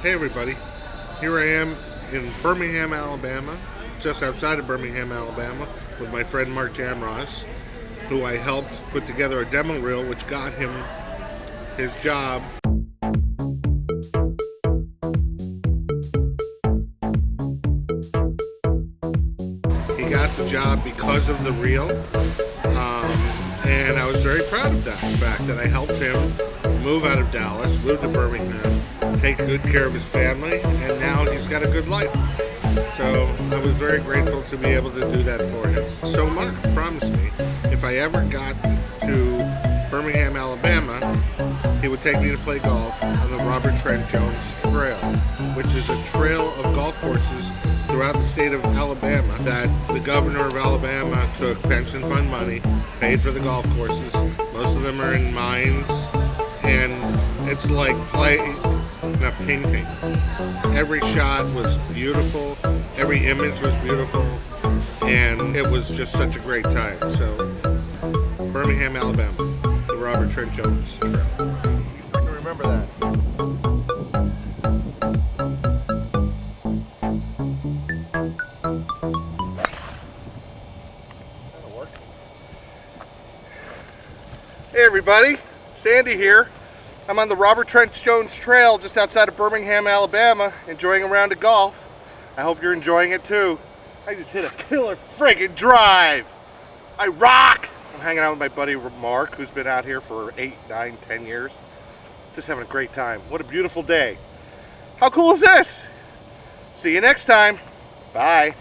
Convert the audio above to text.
Hey everybody, here I am in Birmingham, Alabama, just outside of Birmingham, Alabama, with my friend Mark Jamross, who I helped put together a demo reel which got him his job. He got the job because of the reel, and I was very proud of that, the fact that I helped him move out of Dallas, move to Birmingham, take good care of his family, and now he's got a good life. So I was very grateful to be able to do that for him. So Mark promised me if I ever got to Birmingham, Alabama, he would take me to play golf on the Robert Trent Jones Trail, which is a trail of golf courses throughout the state of Alabama that the governor of Alabama took pension fund money, paid for the golf courses. Most of them are in mines, and it's like playing a painting. Every shot was beautiful, every image was beautiful, and it was just such a great time. So, Birmingham, Alabama, the Robert Trent Jones Trail. I can remember that. That'll work. Hey everybody, Sandy here. I'm on the Robert Trent Jones Trail just outside of Birmingham, Alabama, enjoying a round of golf. I hope you're enjoying it too. I just hit a killer friggin' drive. I rock! I'm hanging out with my buddy Mark, who's been out here for 8, 9, 10 years. Just having a great time. What a beautiful day. How cool is this? See you next time. Bye.